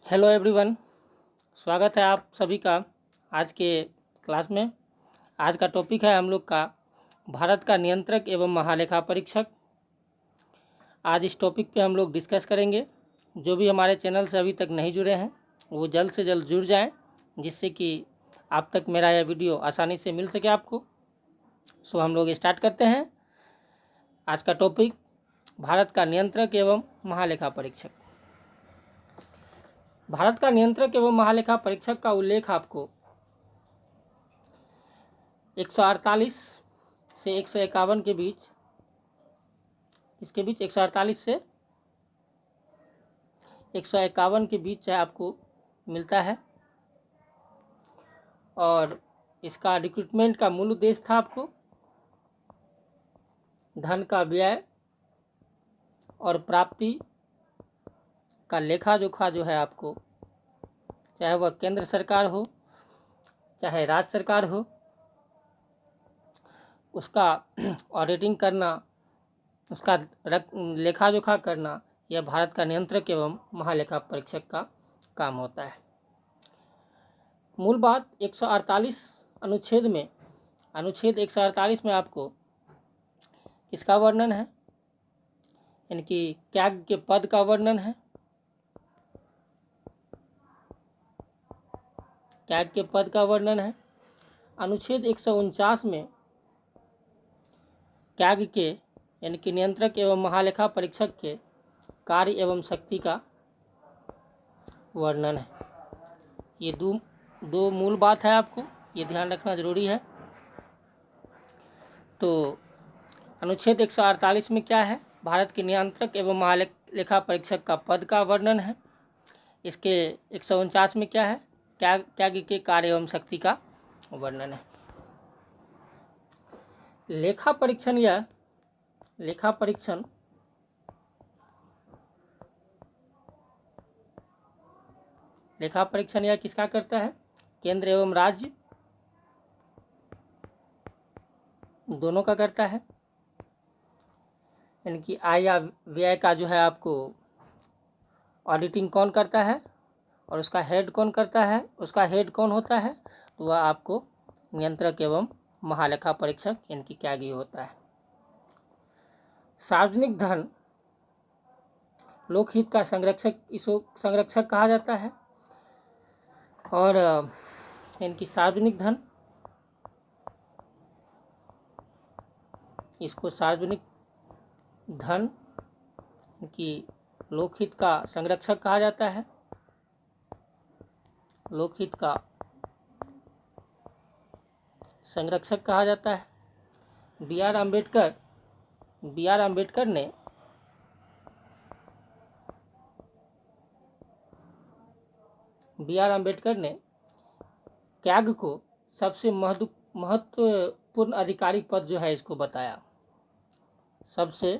Hello everyone, स्वागत है आप सभी का आज के क्लास में। आज का टॉपिक है हम लोग का भारत का नियंत्रक एवं महालेखा परीक्षक। आज इस टॉपिक पे हम लोग डिस्कस करेंगे। जो भी हमारे चैनल से अभी तक नहीं जुड़े हैं वो जल्द से जल्द जुड़ जाएं, जिससे कि आप तक मेरा यह वीडियो आसानी से मिल सके आपको। सो हम लोग स्टार्ट करते हैं। आज का टॉपिक भारत का नियंत्रक एवं महालेखा परीक्षक। भारत का नियंत्रक एवं महालेखा परीक्षक का उल्लेख आपको 148 से 151 के बीच, इसके बीच 148 से 151 के बीच आपको मिलता है। और इसका रिक्रूटमेंट का मूल उद्देश्य था आपको धन का व्यय और प्राप्ति का लेखा जोखा जो है आपको, चाहे वह केंद्र सरकार हो चाहे राज्य सरकार हो, उसका ऑडिटिंग करना, उसका लेखा जोखा करना, यह भारत का नियंत्रक एवं महालेखा परीक्षक का काम होता है। मूल बात 148 अनुच्छेद में, अनुच्छेद 148 में आपको किसका वर्णन है, यानी कि त्याग के पद का वर्णन है। त्याग के पद का वर्णन है। अनुच्छेद 149 में त्याग के यानी कि नियंत्रक एवं महालेखा परीक्षक के कार्य एवं शक्ति का वर्णन है। ये दो मूल बात है, आपको ये ध्यान रखना जरूरी है। तो अनुच्छेद 148 में क्या है, भारत के नियंत्रक एवं महालेखा परीक्षक का पद का वर्णन है। इसके 149 में क्या है, त्याग के कार्य एवं शक्ति का वर्णन है। लेखा परीक्षण या लेखा परीक्षण यह किसका करता है, केंद्र एवं राज्य दोनों का करता है। यानी कि आय या व्यय का जो है आपको ऑडिटिंग कौन करता है और उसका हेड कौन करता है, उसका हेड कौन होता है, तो वह आपको नियंत्रक एवं महालेखा परीक्षक यानी कि त्यागी होता है। सार्वजनिक धन लोकहित का संरक्षक, इसको संरक्षक कहा जाता है। और यानी कि सार्वजनिक धन, इसको सार्वजनिक धन की लोकहित का संरक्षक कहा जाता है। लोकहित का संरक्षक कहा जाता है। बी आर अम्बेडकर ने त्याग को सबसे महत्वपूर्ण अधिकारी पद जो है इसको बताया। सबसे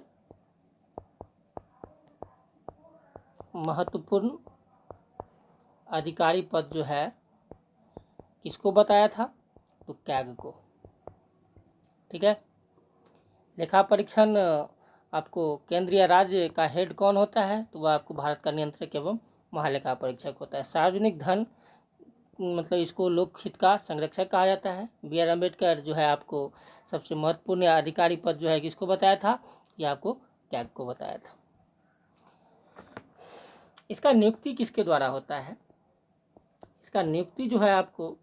महत्वपूर्ण अधिकारी पद जो है किसको बताया था, तो त्याग को। ठीक है। लेखा परीक्षण आपको केंद्र या राज्य का हेड कौन होता है, तो वह आपको भारत का नियंत्रक एवं महालेखा परीक्षक होता है। सार्वजनिक धन मतलब इसको लोकहित का संरक्षक कहा जाता है। बी आर अम्बेडकर जो है आपको सबसे महत्वपूर्ण अधिकारी पद जो है किसको बताया था, यह आपको त्याग को बताया था। इसका नियुक्ति किसके द्वारा होता है, इसका नियुक्ति जो है आपको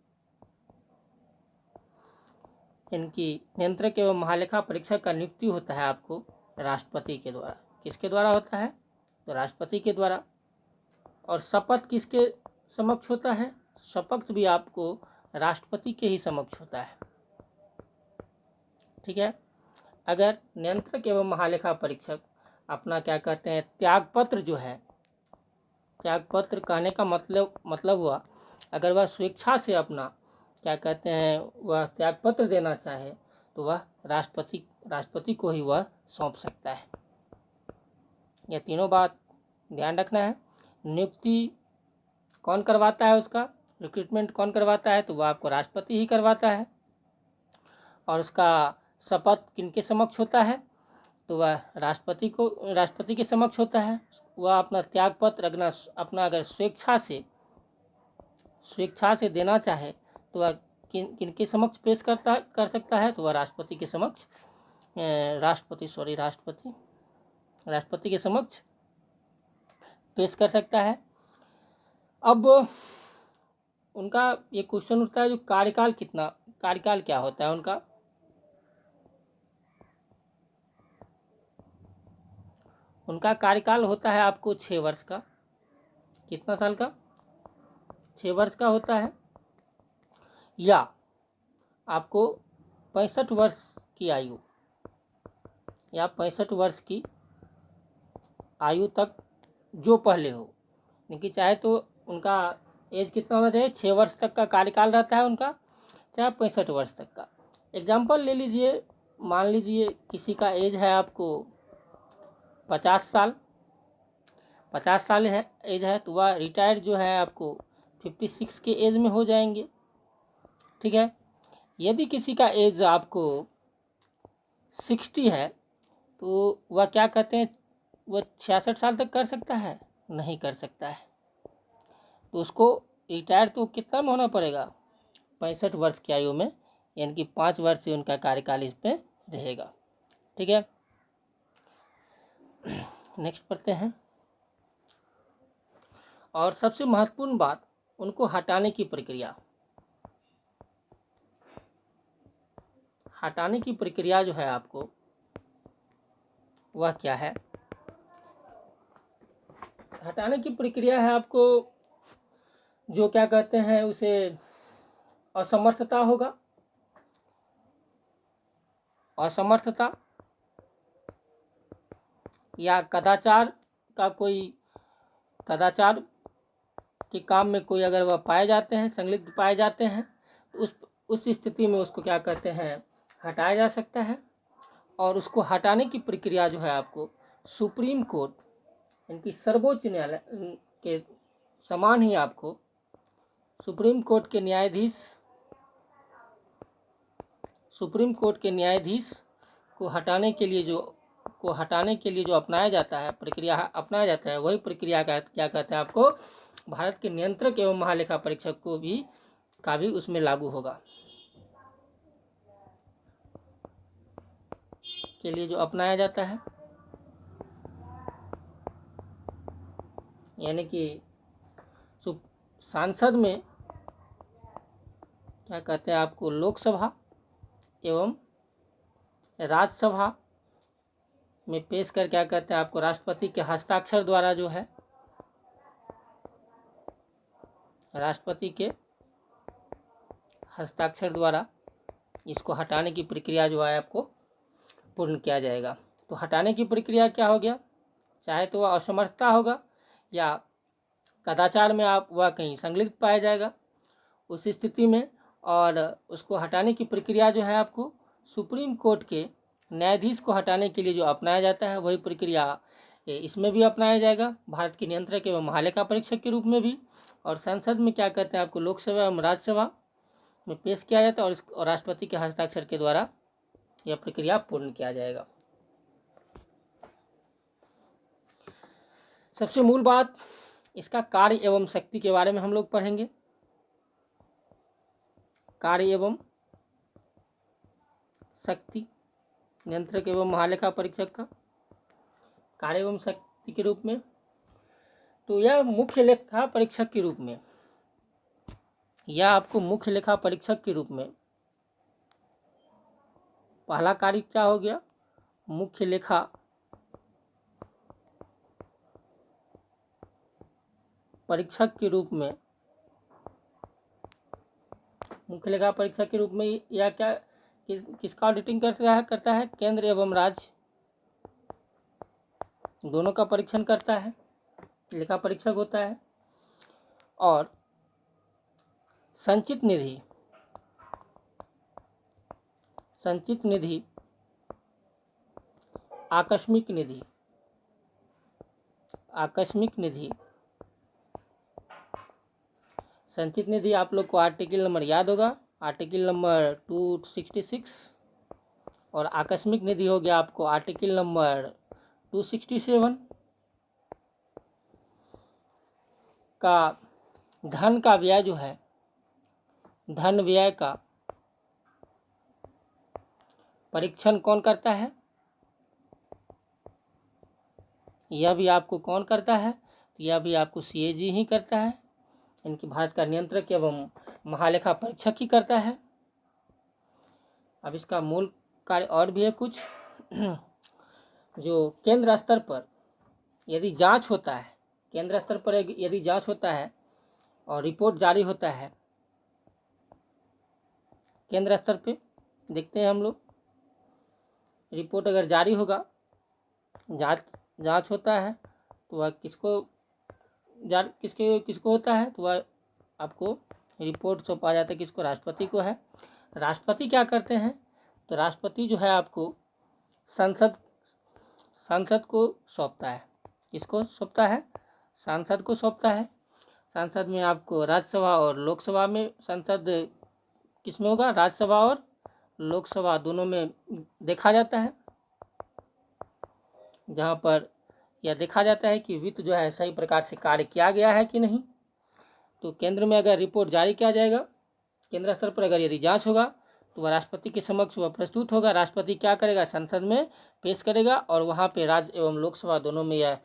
इनकी नियंत्रक एवं महालेखा परीक्षक का नियुक्ति होता है आपको राष्ट्रपति के द्वारा। किसके द्वारा होता है, तो राष्ट्रपति के द्वारा। और शपथ किसके समक्ष होता है, शपथ भी आपको राष्ट्रपति के ही समक्ष होता है। ठीक है। अगर नियंत्रक एवं महालेखा परीक्षक अपना क्या कहते हैं त्यागपत्र जो है, त्यागपत्र कहने का मतलब हुआ अगर वह स्वेच्छा से अपना क्या कहते हैं वह त्यागपत्र देना चाहे तो वह राष्ट्रपति को ही वह सौंप सकता है। यह तीनों बात ध्यान रखना है। नियुक्ति कौन करवाता है, उसका रिक्रूटमेंट कौन करवाता है, तो वह आपको राष्ट्रपति ही करवाता है। और उसका शपथ किनके समक्ष होता है, तो वह राष्ट्रपति के समक्ष होता है। वह अपना त्यागपत्र अपना अगर स्वेच्छा से देना चाहे तो वह किनके समक्ष पेश कर सकता है, तो वह राष्ट्रपति के समक्ष राष्ट्रपति के समक्ष पेश कर सकता है। अब उनका ये क्वेश्चन उठता है, जो कार्यकाल क्या होता है उनका कार्यकाल होता है आपको 6 वर्ष का। कितना साल का? 6 वर्ष का होता है। या आपको 65 वर्ष की आयु या 65 वर्ष की आयु तक जो पहले हो, लेकिन चाहे तो उनका एज कितना होना चाहिए, 6 वर्ष तक का कार्यकाल रहता है उनका, चाहे 65 वर्ष तक का। एग्जाम्पल ले लीजिए, मान लीजिए किसी का एज है आपको 50 साल है एज है, तो वह रिटायर जो है आपको 56 के एज में हो जाएंगे। ठीक है। यदि किसी का एज आपको 60 है तो वह क्या कहते हैं, वह 66 साल तक कर सकता है? नहीं कर सकता है। तो उसको रिटायर तो कितना में होना पड़ेगा, 65 वर्ष की आयु में, यानी कि 5 वर्ष से उनका कार्यकाल इस पे रहेगा। ठीक है। नेक्स्ट पढ़ते हैं। और सबसे महत्वपूर्ण बात, उनको हटाने की प्रक्रिया जो है आपको, वह क्या है? हटाने की प्रक्रिया है आपको जो क्या कहते हैं, उसे असमर्थता होगा। असमर्थता या कदाचार के काम में कोई अगर वह पाए जाते हैं, संलिप्त पाए जाते हैं, तो उस स्थिति में उसको क्या कहते हैं, हटाया जा सकता है। और उसको हटाने की प्रक्रिया जो है आपको सुप्रीम कोर्ट, इनकी सर्वोच्च न्यायालय के समान ही आपको सुप्रीम कोर्ट के न्यायाधीश को हटाने के लिए जो अपनाया जाता है, प्रक्रिया अपनाया जाता है, वही प्रक्रिया का क्या कहते हैं आपको, भारत के नियंत्रक एवं महालेखा परीक्षक का भी उसमें लागू होगा, के लिए जो अपनाया जाता है। यानी कि सांसद में क्या कहते हैं आपको, लोकसभा एवं राज्यसभा में पेश कर क्या कहते हैं आपको, राष्ट्रपति के हस्ताक्षर द्वारा जो है, राष्ट्रपति के हस्ताक्षर द्वारा इसको हटाने की प्रक्रिया जो है आपको पूर्ण किया जाएगा। तो हटाने की प्रक्रिया क्या हो गया, चाहे तो वह असमर्थता होगा या कदाचार में वह कहीं संलिप्त पाया जाएगा उस स्थिति में, और उसको हटाने की प्रक्रिया जो है आपको सुप्रीम कोर्ट के न्यायाधीश को हटाने के लिए जो अपनाया जाता है, वही प्रक्रिया इसमें भी अपनाया जाएगा, भारत के नियंत्रक एवं महालेखा परीक्षक के रूप में भी। और संसद में क्या कहते हैं आपको, लोकसभा एवं राज्यसभा में पेश किया जाता है, और राष्ट्रपति के हस्ताक्षर के द्वारा यह प्रक्रिया पूर्ण किया जाएगा। सबसे मूल बात, इसका कार्य एवं शक्ति के बारे में हम लोग पढ़ेंगे। कार्य एवं शक्ति नियंत्रक एवं महालेखा परीक्षक का कार्य एवं शक्ति के रूप में, तो यह मुख्य लेखा परीक्षक के रूप में, या आपको मुख्य लेखा परीक्षक के रूप में पहला कार्य क्या हो गया, मुख्य लेखा परीक्षक के रूप में, मुख्य लेखा परीक्षक के रूप में या क्या किसका ऑडिटिंग करता है, केंद्र एवं राज्य दोनों का परीक्षण करता है, लेखा परीक्षक होता है। और संचित निधि आकस्मिक निधि संचित निधि आप लोग को आर्टिकल नंबर याद होगा, आर्टिकल नंबर 266 और आकस्मिक निधि हो गया आपको आर्टिकल नंबर 267 का धन का व्यय जो है, धन व्यय का परीक्षण कौन करता है, यह भी आपको कौन करता है, यह भी आपको CAG ही करता है, इनकी भारत का नियंत्रक एवं महालेखा परीक्षक ही करता है। अब इसका मूल कार्य और भी है कुछ। जो केंद्र स्तर पर यदि जांच होता है, केंद्र स्तर पर यदि जांच होता है और रिपोर्ट जारी होता है, केंद्र स्तर पे देखते हैं हम लोग, रिपोर्ट अगर जारी होगा, जांच होता है तो वह किसको होता है, तो वह आपको रिपोर्ट सौंपा जाता है, किसको, राष्ट्रपति को है। राष्ट्रपति क्या करते हैं, तो राष्ट्रपति जो है आपको सांसद को सौंपता है। किसको सौंपता है, सांसद को सौंपता है। सांसद में आपको राज्यसभा और लोकसभा में, सांसद किस में होगा, राज्यसभा और लोकसभा दोनों में देखा जाता है, जहाँ पर यह देखा जाता है कि वित्त जो है सही प्रकार से कार्य किया गया है कि नहीं। तो केंद्र में अगर रिपोर्ट जारी किया जाएगा, केंद्र स्तर पर अगर यदि जांच होगा तो वह राष्ट्रपति के समक्ष वह प्रस्तुत होगा। राष्ट्रपति क्या करेगा, संसद में पेश करेगा और वहाँ पे राज्य एवं लोकसभा दोनों में यह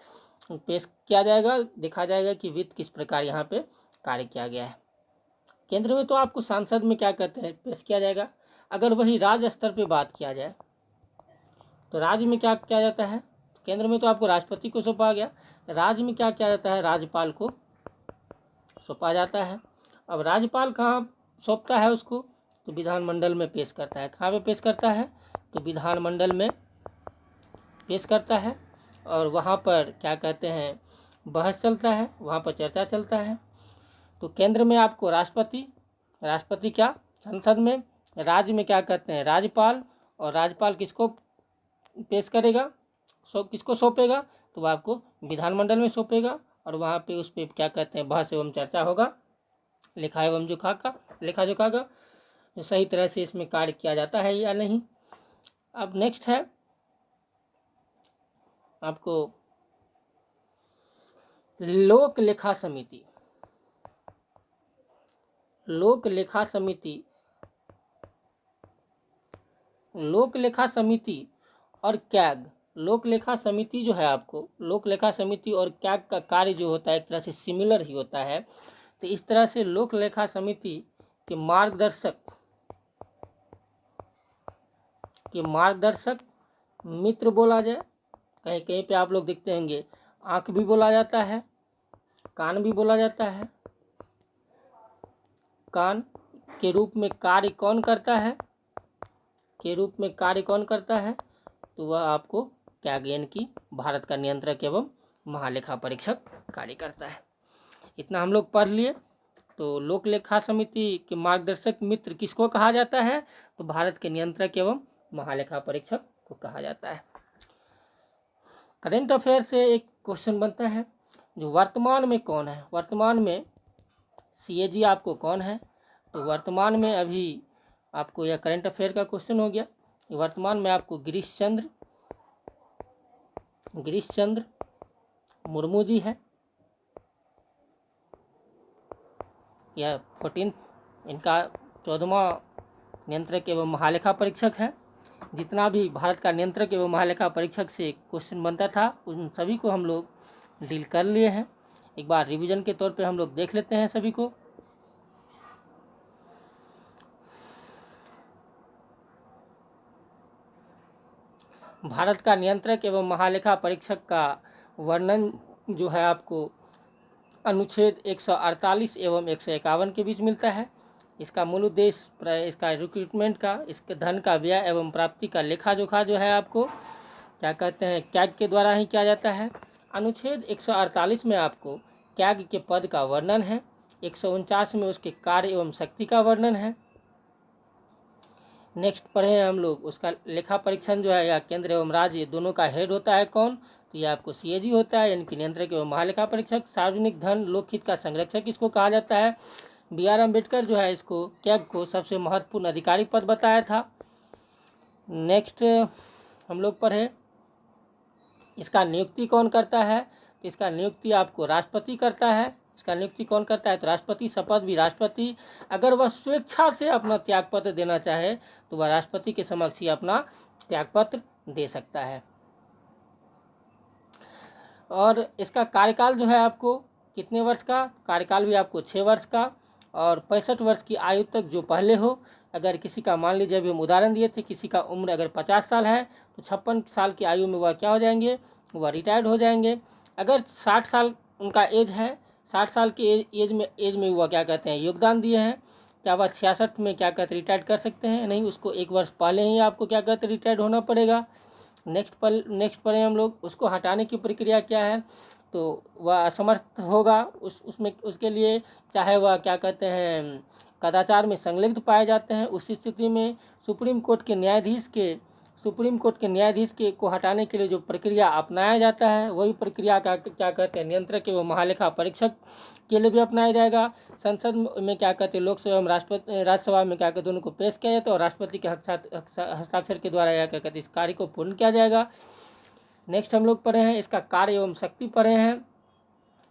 पेश किया जाएगा, देखा जाएगा कि वित्त किस प्रकार यहाँ पे कार्य किया गया है। केंद्र में तो आपको सांसद में क्या कहते हैं, पेश किया जाएगा। अगर वही राज्य स्तर पे बात किया जाए तो राज्य में क्या किया जाता है, केंद्र में तो आपको राष्ट्रपति को सौंपा गया, राज्य में क्या किया जाता है, राज्यपाल को सौंपा जाता है। अब राज्यपाल कहाँ सौंपता है उसको, तो विधानमंडल में पेश करता है। कहाँ पे पेश करता है, तो विधानमंडल में पेश करता है और वहाँ पर क्या कहते हैं, बहस चलता है, वहाँ पर चर्चा चलता है। तो केंद्र में आपको राष्ट्रपति क्या, संसद में, राज्य में क्या कहते हैं, राज्यपाल, और राज्यपाल किसको पेश करेगा, किसको सौंपेगा, तो वह आपको विधानमंडल में सौंपेगा और वहाँ पे उस पर क्या कहते हैं, बहस एवं चर्चा होगा, लेखा जोखा का जो सही तरह से इसमें कार्य किया जाता है या नहीं। अब नेक्स्ट है आपको लोक लेखा समिति। लोक लेखा समिति और कैग। लोक लेखा समिति जो है आपको, लोक लेखा समिति और कैग का कार्य जो होता है एक तरह से सिमिलर ही होता है। तो इस तरह से लोक लेखा समिति के मार्गदर्शक मित्र बोला जाए, कहीं कहीं पे आप लोग देखते होंगे आँख भी बोला जाता है, कान भी बोला जाता है। कान के रूप में कार्य कौन करता है, तो वह आपको कैग की भारत का नियंत्रक एवं महालेखा परीक्षक कार्य करता है। इतना हम लोग पढ़ लिए। तो लोक लेखा समिति के मार्गदर्शक मित्र किसको कहा जाता है, तो भारत के नियंत्रक एवं महालेखा परीक्षक को कहा जाता है। करंट अफेयर से एक क्वेश्चन बनता है, जो वर्तमान में कौन है, वर्तमान में CAG आपको कौन है, तो वर्तमान में अभी आपको यह करंट अफेयर का क्वेश्चन हो गया। वर्तमान में आपको गिरीश चंद्र मुर्मू जी है, यह 14 इनका 14वां नियंत्रक एवं महालेखा परीक्षक है। जितना भी भारत का नियंत्रक एवं महालेखा परीक्षक से क्वेश्चन बनता था उन सभी को हम लोग डील कर लिए हैं। एक बार रिवीजन के तौर पे हम लोग देख लेते हैं सभी को। भारत का नियंत्रक एवं महालेखा परीक्षक का वर्णन जो है आपको अनुच्छेद 148 एवं 151 के बीच मिलता है। इसका मूल उद्देश्य इसका रिक्रूटमेंट का, इसके धन का व्यय एवं प्राप्ति का लेखा जोखा जो है आपको क्या कहते हैं, कैग के द्वारा ही किया जाता है। अनुच्छेद 148 में आपको कैग के पद का वर्णन है, 149 में उसके कार्य एवं शक्ति का वर्णन है। नेक्स्ट पढ़े हैं हम लोग, उसका लेखा परीक्षण जो है या केंद्र एवं राज्य दोनों का हेड होता है कौन, तो यह आपको CAG होता है, यानी कि नियंत्रक एवं महालेखा परीक्षक। सार्वजनिक धन लोकहित का संरक्षक इसको कहा जाता है। BR अम्बेडकर जो है इसको कैग को सबसे महत्वपूर्ण अधिकारी पद बताया था। नेक्स्ट हम लोग पढ़े इसका नियुक्ति कौन करता है। तो इसका नियुक्ति आपको राष्ट्रपति करता है। इसका नियुक्ति कौन करता है, तो राष्ट्रपति। शपथ भी राष्ट्रपति। अगर वह स्वेच्छा से अपना त्यागपत्र देना चाहे तो वह राष्ट्रपति के समक्ष ही अपना त्यागपत्र दे सकता है। और इसका कार्यकाल जो है आपको कितने वर्ष का, कार्यकाल भी आपको 6 वर्ष का और 65 वर्ष की आयु तक जो पहले हो। अगर किसी का, मान लीजिए अभी हम उदाहरण दिए थे, किसी का उम्र अगर 50 साल है तो 56 साल की आयु में वह क्या हो जाएंगे, वह रिटायर्ड हो जाएंगे। अगर 60 साल उनका एज है, 60 साल की एज में वह क्या कहते हैं, योगदान दिए हैं, क्या वह 66 में क्या कहते हैं रिटायर्ड कर सकते हैं, नहीं, उसको 1 वर्ष पहले ही आपको क्या कहते हैं रिटायर्ड होना पड़ेगा। नेक्स्ट पढ़े हम लोग उसको हटाने की प्रक्रिया क्या है। तो वह असमर्थ होगा उसमें, उसके लिए चाहे वह क्या कहते हैं कदाचार में संलिप्त पाए जाते हैं, उस स्थिति में सुप्रीम कोर्ट के न्यायाधीश के को हटाने के लिए जो प्रक्रिया अपनाया जाता है वही प्रक्रिया का क्या कहते हैं नियंत्रक एवं महालेखा परीक्षक के लिए भी अपनाया जाएगा। संसद में क्या कहते हैं लोकसभा एवं राज्यसभा में क्या कहते हैं दोनों को पेश किया जाता है और राष्ट्रपति के हस्ताक्षर के द्वारा यह क्या कहते हैं इस कार्य को पूर्ण किया जाएगा। नेक्स्ट हम लोग पढ़े हैं इसका कार्य एवं शक्ति पढ़े हैं।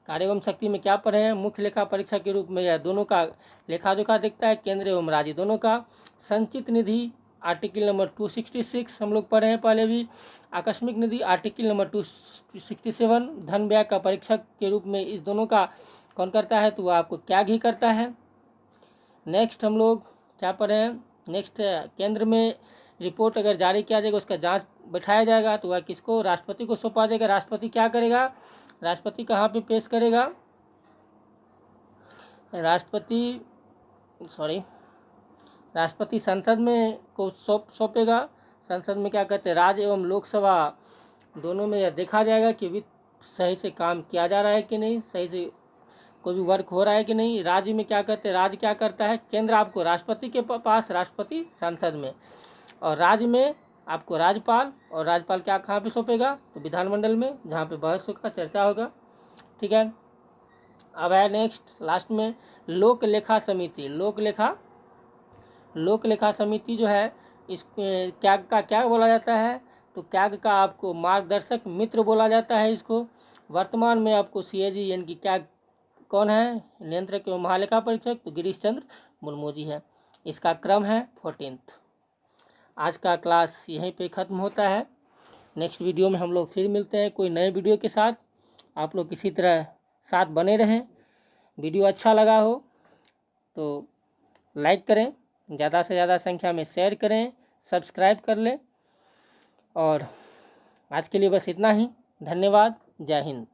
कार्य एवं शक्ति में क्या पढ़े हैं, मुख्य लेखा परीक्षक के रूप में यह दोनों का लेखा जोखा देखता है, केंद्र एवं राज्य दोनों का। संचित निधि आर्टिकल नंबर 266 हम लोग पढ़े हैं पहले भी। आकस्मिक निधि आर्टिकल नंबर 267। धन व्यय का परीक्षक के रूप में इस दोनों का कौन करता है, तो वह आपको त्याग ही करता है। नेक्स्ट हम लोग क्या पढ़े हैं, नेक्स्ट केंद्र में रिपोर्ट अगर जारी किया जाएगा उसका जांच बैठाया जाएगा तो वह किसको, राष्ट्रपति को सौंपा जाएगा। राष्ट्रपति क्या करेगा, राष्ट्रपति कहाँ पे पेश करेगा, राष्ट्रपति संसद में को सौंपेगा। संसद में क्या कहते हैं राज्य एवं लोकसभा दोनों में यह देखा जाएगा कि सही से काम किया जा रहा है कि नहीं, सही से कोई भी वर्क हो रहा है कि नहीं। राज्य में क्या कहते हैं, राज्य क्या करता है, केंद्र आपको राष्ट्रपति के पास, राष्ट्रपति संसद में, और राज्य में आपको राज्यपाल, और राज्यपाल क्या कहाँ पे सौंपेगा, तो विधानमंडल में, जहाँ पे बहस होगा, चर्चा होगा। ठीक है, अब है नेक्स्ट लास्ट में लोक लेखा समिति। लोक लेखा समिति जो है इस कैग का क्या बोला जाता है, तो कैग का आपको मार्गदर्शक मित्र बोला जाता है इसको। वर्तमान में आपको CAG यानी कि कैग कौन है, नियंत्रक एवं महालेखा परीक्षक, तो गिरीश चंद्र मुर्मू जी है। इसका क्रम है 14th। आज का क्लास यहीं पे ख़त्म होता है। नेक्स्ट वीडियो में हम लोग फिर मिलते हैं कोई नए वीडियो के साथ। आप लोग किसी तरह साथ बने रहें। वीडियो अच्छा लगा हो तो लाइक करें, ज़्यादा से ज़्यादा संख्या में शेयर करें, सब्सक्राइब कर लें। और आज के लिए बस इतना ही। धन्यवाद। जय हिंद।